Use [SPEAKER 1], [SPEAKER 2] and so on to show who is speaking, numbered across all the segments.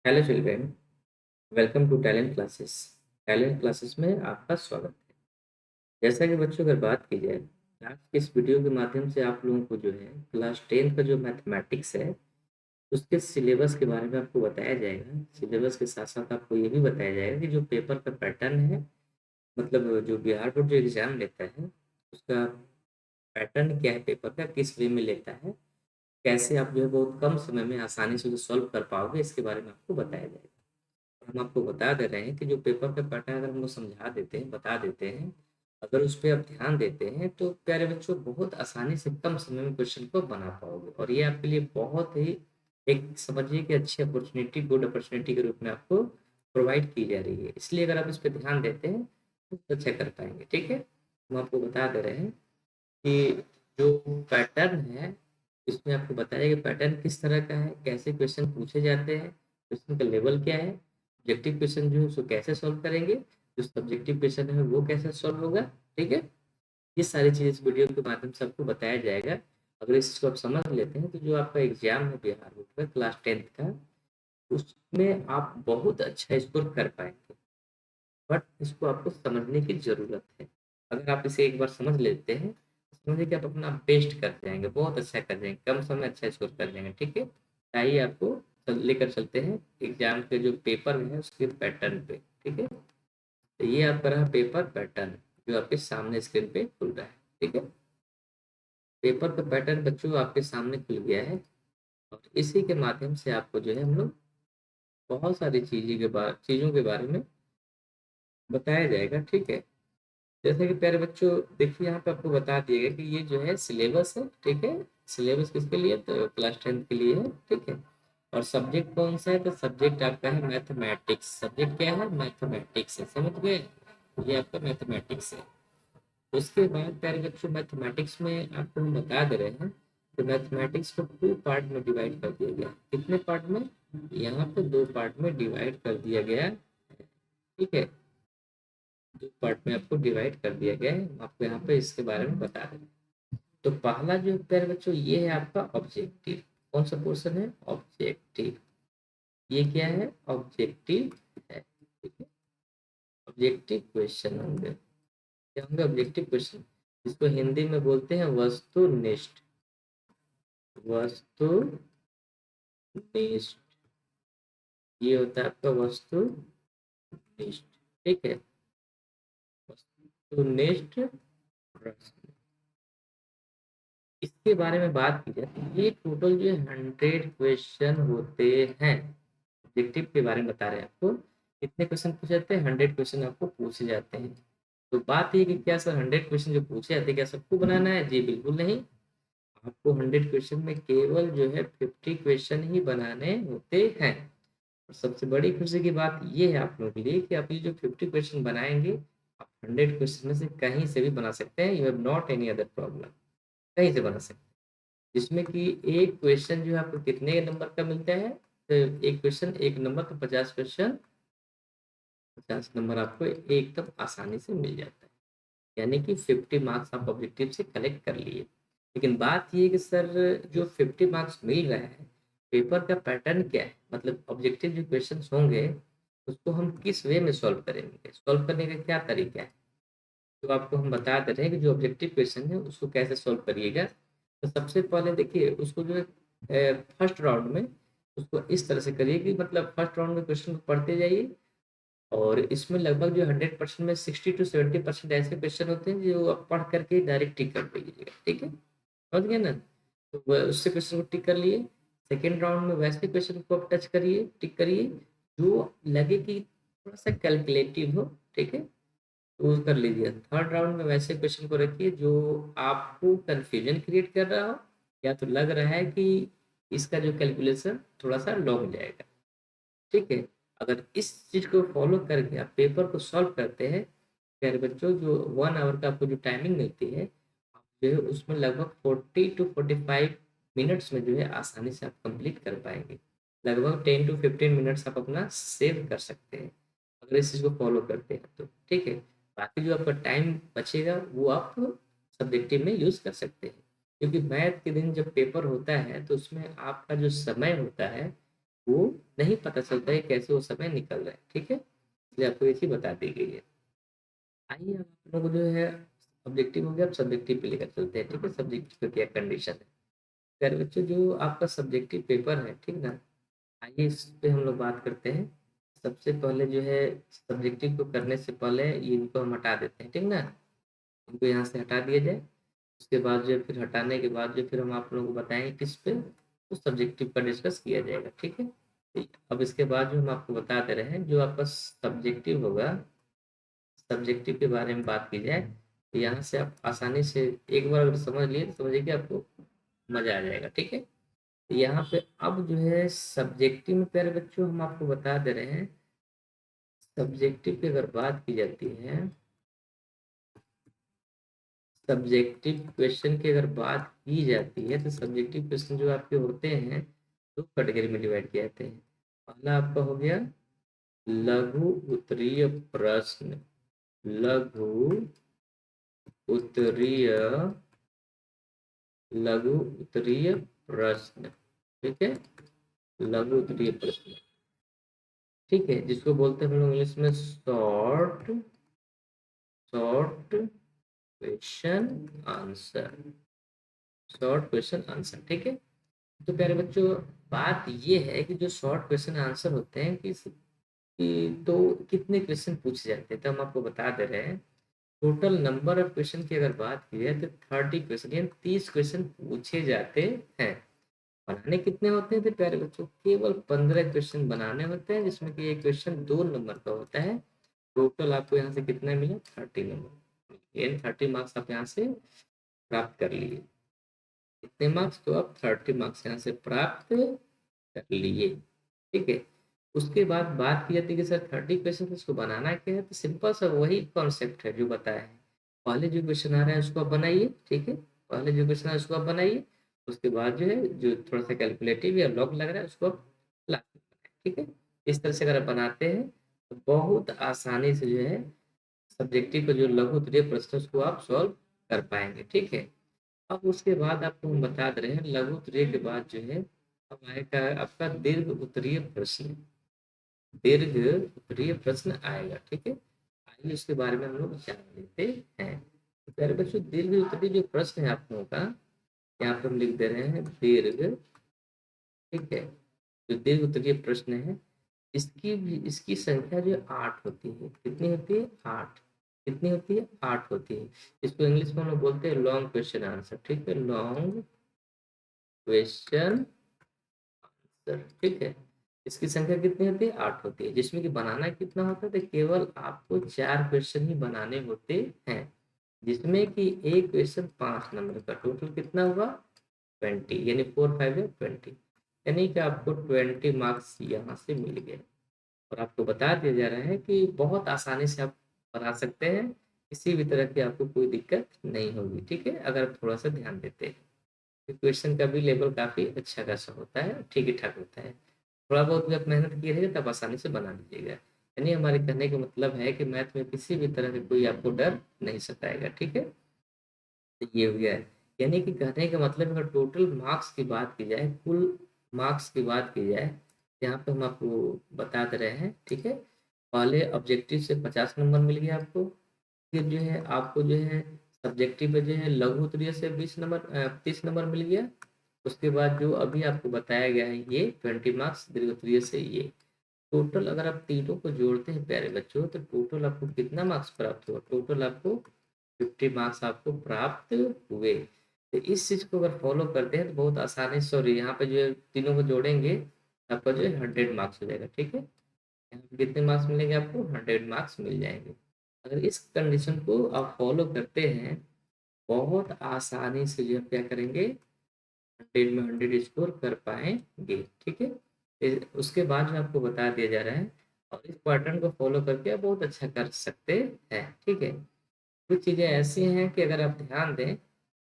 [SPEAKER 1] Hello children, welcome to talent classes. Talent classes में आपका स्वागत है। जैसा कि बच्चों अगर बात की जाए, आज के इस वीडियो के माध्यम से आप लोगों को जो है क्लास 10 का जो मैथमेटिक्स है उसके सिलेबस के बारे में आपको बताया जाएगा। सिलेबस के साथ साथ आपको ये भी बताया जाएगा कि जो पेपर का पैटर्न है, मतलब जो बिहार बोर्ड जो एग्ज़ाम लेता है उसका पैटर्न क्या है, पेपर का किस वे में लेता है, कैसे आप जो है बहुत कम समय में आसानी से जो सॉल्व कर पाओगे, इसके बारे में आपको बताया जाएगा। हम आपको बता दे रहे हैं कि जो पेपर का पैटर्न अगर हम लोग समझा देते हैं, बता देते हैं, अगर उस पे आप ध्यान देते हैं तो प्यारे बच्चों बहुत आसानी से कम समय में क्वेश्चन को बना पाओगे और ये आपके लिए बहुत ही एक समझिए कि अच्छी अपॉर्चुनिटी, गुड अपॉर्चुनिटी के रूप में आपको प्रोवाइड की जा रही है। इसलिए अगर आप इस पे ध्यान देते हैं तो अच्छा कर पाएंगे। ठीक है, हम आपको बता दे रहे हैं कि जो पैटर्न है इसमें आपको बताया कि पैटर्न किस तरह का है, कैसे क्वेश्चन पूछे जाते हैं, क्वेश्चन का लेवल क्या है, ऑब्जेक्टिव क्वेश्चन जो है उसको कैसे सॉल्व करेंगे, जो सब्जेक्टिव क्वेश्चन है वो कैसे सॉल्व होगा। ठीक है, ये सारी चीज़ इस वीडियो के माध्यम से आपको बताया जाएगा। अगर इस चीज़ को आप समझ लेते हैं तो जो आपका एग्जाम है बिहार बोर्ड का क्लास 10th का, उसमें आप बहुत अच्छा स्कोर कर पाएंगे। बट इसको आपको समझने की ज़रूरत है। अगर आप इसे एक बार समझ लेते हैं तो समझिए कि आप अपना बेस्ट कर जाएंगे, बहुत अच्छा कर जाएंगे, कम समय में अच्छा स्कोर कर जाएंगे। ठीक है, आइए आपको लेकर चलते हैं एग्जाम के जो पेपर है उसके पैटर्न पे। ठीक है, तो ये आपका रहा पेपर पैटर्न जो आपके सामने स्क्रीन पे खुल रहा है। ठीक है, पेपर का पैटर्न बच्चों आपके सामने खुल गया है और इसी के माध्यम से आपको जो है हम लोग बहुत सारी चीज़ों के बारे में बताया जाएगा। ठीक है, जैसे कि प्यारे बच्चों देखिए यहाँ पे आपको बता दिया गया कि ये जो है सिलेबस है। ठीक है, सिलेबस किसके लिए, तो क्लास 10th के लिए है। ठीक है, और सब्जेक्ट कौन सा है, तो सब्जेक्ट आपका है मैथमेटिक्स। सब्जेक्ट क्या है, मैथमेटिक्स है। समझ गए, ये आपका मैथमेटिक्स है। उसके बाद प्यारे बच्चों मैथमेटिक्स में आपको हम बता दे रहे हैं तो मैथमेटिक्स को 2 पार्ट में डिवाइड कर दिया गया। कितने पार्ट में, यहाँ पे 2 पार्ट में डिवाइड कर दिया गया है। ठीक है, 2 पार्ट में आपको डिवाइड कर दिया गया है। हम आपको यहाँ पे इसके बारे में बता रहे हैं। तो पहला जो प्यारे बच्चों ये है आपका ऑब्जेक्टिव। कौन सा पोर्शन है, ऑब्जेक्टिव। ये क्या है, ऑब्जेक्टिव है। ठीक है, ऑब्जेक्टिव क्वेश्चन होंगे। क्या होंगे, ऑब्जेक्टिव क्वेश्चन, जिसको हिंदी में बोलते हैं वस्तुनिष्ठ। वस्तुनिष्ठ, ये होता है आपका वस्तुनिष्ठ। ठीक है, वस्तुनिष्ठ प्रश्न। इसके बारे में बात की जाए तो ये टोटल जो 100 क्वेश्चन होते हैं। ऑब्जेक्टिव के बारे में बता रहे हैं आपको, कितने क्वेश्चन पूछे जाते हैं, 100 क्वेश्चन आपको पूछे जाते हैं। तो बात ये कि क्या सर 100 क्वेश्चन जो पूछे जाते हैं क्या सबको बनाना है, जी बिल्कुल नहीं। आपको 100 क्वेश्चन में केवल जो है 50 क्वेश्चन ही बनाने होते हैं। और सबसे बड़ी खुशी की बात ये है आप लोगों के लिए कि आप ये जो 50 क्वेश्चन बनाएंगे, आप 100 क्वेश्चन में से कहीं से भी बना सकते हैं। You have not any other problem, कहीं से बना सकते हैं। जिसमें कि एक क्वेश्चन जो है आपको कितने नंबर का मिलता है, तो एक क्वेश्चन 1 नंबर, तो 50 क्वेश्चन 50 नंबर आपको एकदम आसानी से मिल जाता है। यानी कि 50 मार्क्स आप ऑब्जेक्टिव से कलेक्ट कर लिए। लेकिन बात ये है कि सर जो 50 मार्क्स मिल रहा है, पेपर का पैटर्न क्या है, मतलब ऑब्जेक्टिव जो क्वेश्चन होंगे उसको हम किस वे में सॉल्व करेंगे, सॉल्व करने का क्या तरीका है। तो आपको हम बता दे रहे हैं कि जो ऑब्जेक्टिव क्वेश्चन है उसको कैसे सॉल्व करिएगा। तो सबसे पहले देखिए उसको जो है फर्स्ट राउंड में उसको इस तरह से करिए कि मतलब फर्स्ट राउंड में क्वेश्चन को पढ़ते जाइए और इसमें लगभग जो 100% में 60 to 70% ऐसे क्वेश्चन होते हैं जो आप पढ़ करके डायरेक्ट टिक कर दीजिएगा। ठीक है, समझ गए ना, तो उससे क्वेश्चन को टिक कर लिए। सेकेंड राउंड में वैसे क्वेश्चन को आप टच करिए, टिक करिए, जो लगे कि थोड़ा सा कैलकुलेटिव हो। ठीक है, तो कर लीजिए। थर्ड राउंड में वैसे क्वेश्चन को रखिए जो आपको कंफ्यूजन क्रिएट कर रहा हो, या तो लग रहा है कि इसका जो कैलकुलेशन थोड़ा सा लॉन्ग जाएगा। ठीक है, अगर इस चीज़ को फॉलो करके आप पेपर को सॉल्व करते हैं, प्यारे बच्चों जो 1 आवर का आपको जो टाइमिंग मिलती है, आप जो है उसमें लगभग 40 to 45 मिनट्स में जो है आसानी से आप कंप्लीट कर पाएंगे। लगभग 10 to 15 मिनट्स आप अपना सेव कर सकते हैं अगर इस चीज़ को फॉलो करते हैं तो। ठीक है, बाकी जो आपका टाइम बचेगा वो आप सब्जेक्टिव में यूज़ कर सकते हैं, क्योंकि मैथ के दिन जब पेपर होता है तो उसमें आपका जो समय होता है वो नहीं पता चलता है कैसे वो समय निकल रहा है, ठीक है? इसलिए आपको ये चीज़ बता दी गई है। आइए अब आप लोग जो है ऑब्जेक्टिव हो गया, अब सब्जेक्टिव पे लेकर चलते हैं, ठीक है? सब्जेक्टिव का क्या कंडीशन है? प्यारे बच्चों, जो आपका सब्जेक्टिव पेपर है, ठीक ना? आइए इस पे हम लोग बात करते हैं। सबसे पहले जो है सब्जेक्टिव को करने से पहले ये इनको हम हटा देते हैं, ठीक ना? इनको यहाँ से हटा दिया जाए। उसके बाद जो है फिर हटाने के बाद जो फिर हम आप लोगों को बताएँगे किस पे? तो सब्जेक्टिव का डिस्कस किया जाएगा, ठीक है? ठीक, अब इसके बाद जो हम आपको बता दे रहे हैं, जो आपका सब्जेक्टिव होगा, सब्जेक्टिव के बारे में बात की जाए, तो यहाँ से आप आसानी से एक बार अगर समझ लिए तो समझिए कि आपको मज़ा आ जाएगा, ठीक है? तो यहाँ पे अब जो है सब्जेक्टिव में प्यारे बच्चों हम आपको बता दे रहे हैं, सब्जेक्टिव की अगर बात की जाती है, सब्जेक्टिव क्वेश्चन की अगर बात की जाती है, तो सब्जेक्टिव क्वेश्चन जो आपके होते हैं, 2 कैटेगरी में डिवाइड किए जाते हैं। पहला आपका हो गया लघु उत्तरीय प्रश्न, लघु उत्तरीय लघु उत्तरीय प्रश्न, ठीक है? लघु उत्तरीय प्रश्न, ठीक है? जिसको बोलते हैं हम लोग इंग्लिश में short short question answer, short question answer, ठीक है? तो प्यारे बच्चों, बात ये है कि जो शॉर्ट क्वेश्चन आंसर होते हैं कि तो कितने क्वेश्चन पूछे जाते हैं, तो हम आपको बता दे रहे हैं। टोटल नंबर ऑफ क्वेश्चन की अगर बात की जाए तो 30 क्वेश्चन यानी 30 क्वेश्चन पूछे जाते हैं। बनाने कितने होते हैं? तो प्यारे बच्चों, केवल 15 क्वेश्चन बनाने होते हैं, जिसमें कि एक क्वेश्चन 2 नंबर का होता है। टोटल आपको यहाँ से कितना मिला? 30 नंबर, यानी 30 मार्क्स आप यहाँ से प्राप्त कर लिए। कितने मार्क्स? तो आप 30 मार्क्स यहाँ से प्राप्त कर लिए, ठीक है? उसके बाद बात की जाती है कि सर 30 क्वेश्चन इसको बनाना क्या है? तो सिंपल सा वही कॉन्सेप्ट है जो बताया है। पहले जो क्वेश्चन आ रहा है उसको आप बनाइए, ठीक है? पहले जो क्वेश्चन है उसको आप बनाइए। उसके बाद जो है जो थोड़ा सा कैलकुलेटिव या लॉग लग रहा है उसको आप लास्ट में बनाएं, ठीक है? इस तरह से अगर आप बनाते हैं तो बहुत आसानी से जो है सब्जेक्टिव का जो लघु उत्तरीय प्रश्न है उसको आप सॉल्व कर पाएंगे, ठीक है? अब उसके बाद आपको हम बता दे रहे हैं, लघु उत्तरीय के बाद जो है अब आएगा आपका दीर्घ उत्तरीय प्रश्न, दीर्घ उत्तरीय प्रश्न आएगा, ठीक है? आइए उसके बारे में हम लोग जान लेते हैं। तो प्यारे बच्चों, दीर्घ उत्तरीय जो प्रश्न है आप लोगों का, यहाँ पे हम लिख दे रहे हैं दीर्घ, ठीक है? जो दीर्घ उत्तरीय प्रश्न है, इसकी संख्या जो 8 होती है। कितनी होती है? 8। कितनी होती है? 8 होती है। इसको इंग्लिश में हम लोग बोलते हैं लॉन्ग क्वेश्चन आंसर, ठीक है? लॉन्ग क्वेश्चन आंसर, ठीक है? इसकी संख्या कितनी होती है? 8 होती है, जिसमें कि बनाना कितना होता है? तो केवल आपको 4 क्वेश्चन ही बनाने होते हैं, जिसमें कि एक क्वेश्चन 5 नंबर का। टोटल कितना हुआ? 20, यानी 4 5 या 20, यानी कि आपको 20 मार्क्स यहाँ से मिल गए। और आपको बता दिया जा रहा है कि बहुत आसानी से आप बना सकते हैं, किसी भी तरह की आपको कोई दिक्कत नहीं होगी, ठीक है? अगर आप थोड़ा सा ध्यान देते हैं। क्वेश्चन का भी लेवल काफ़ी अच्छा खासा होता है, ठीक ही ठाक होता है। थोड़ा बहुत भी आप मेहनत किए रहेंगे तब आसानी से बना लीजिएगा। यानी हमारे कहने का मतलब है कि मैथ में किसी भी तरह का कोई आपको डर नहीं सताएगा, ठीक है? तो ये हो गया है। यानी कि कहने का मतलब अगर टोटल मार्क्स की बात की जाए, कुल मार्क्स की बात की जाए, यहाँ पे हम आपको बता दे रहे हैं, ठीक है? पहले ऑब्जेक्टिव से 50 नंबर मिल गया आपको। फिर जो है आपको जो है सब्जेक्टिव पे जो है लघु उत्तरीय से 20 नंबर 30 नंबर मिल गया। उसके बाद जो अभी आपको बताया गया है ये 20 मार्क्स दीर्घ उत्तरीय से ये। टोटल अगर आप तीनों को जोड़ते हैं प्यारे बच्चों, तो टोटल आपको कितना मार्क्स प्राप्त हुआ? टोटल आपको 50 मार्क्स आपको प्राप्त हुए। तो इस चीज़ को अगर फॉलो करते हैं तो बहुत आसानी से, सॉरी यहाँ पे जो है तीनों को जोड़ेंगे आपका जो है 100 मार्क्स हो जाएगा, ठीक है? यहाँ पे कितने मार्क्स मिलेंगे आपको? 100 मार्क्स मिल जाएंगे। अगर इस कंडीशन को आप फॉलो करते हैं, बहुत आसानी से जो आप क्या करेंगे, 100 में 100 स्कोर कर पाएंगे, ठीक है? उसके बाद में आपको बता दिया जा रहा है, और इस पैटर्न को फॉलो करके आप बहुत अच्छा कर सकते हैं, ठीक है? कुछ चीज़ें ऐसी हैं कि अगर आप ध्यान दें,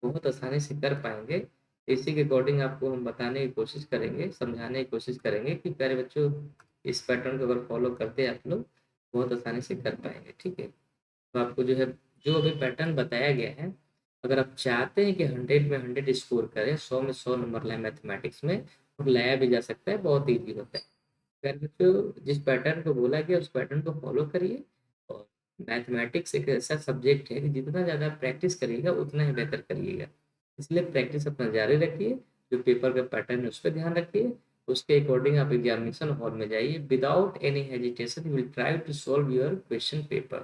[SPEAKER 1] बहुत आसानी से कर पाएंगे। इसी के अकॉर्डिंग आपको हम बताने की कोशिश करेंगे, समझाने की कोशिश करेंगे कि प्यारे बच्चों, इस पैटर्न को अगर फॉलो करते हैं आप लोग, बहुत आसानी से कर पाएंगे, ठीक है? तो आपको जो है जो अभी पैटर्न बताया गया है, अगर आप चाहते हैं कि 100 में 100 स्कोर करें, 100 में 100 नंबर लाए मैथमेटिक्स में, तो लाया भी जा सकता है, बहुत ईजी होता है। अगर बच्चों जिस पैटर्न को बोला गया उस पैटर्न को फॉलो करिए। और मैथमेटिक्स एक ऐसा सब्जेक्ट है कि जितना ज़्यादा प्रैक्टिस करिएगा उतना ही बेहतर करिएगा। इसलिए प्रैक्टिस अपना जारी रखिए, जो पेपर का पैटर्न है उस पे ध्यान रखिए, उसके अकॉर्डिंग आप एग्ज़ामिनेशन हॉल में जाइए, without any hesitation you will try to solve your question paper,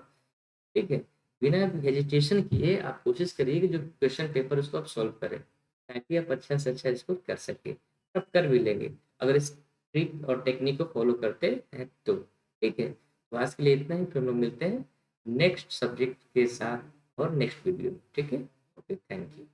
[SPEAKER 1] ठीक है? बिना हेजिटेशन किए आप कोशिश करिए कि जो क्वेश्चन पेपर उसको आप सॉल्व करें, ताकि आप अच्छा से अच्छा इसको कर सकें। आप कर भी लेंगे, अगर इस ट्रिक और टेक्निक को फॉलो करते हैं तो, ठीक है? तो आज के लिए इतना ही, फिर हम लोग मिलते हैं नेक्स्ट सब्जेक्ट के साथ और नेक्स्ट वीडियो में, ठीक है? Okay, thank you.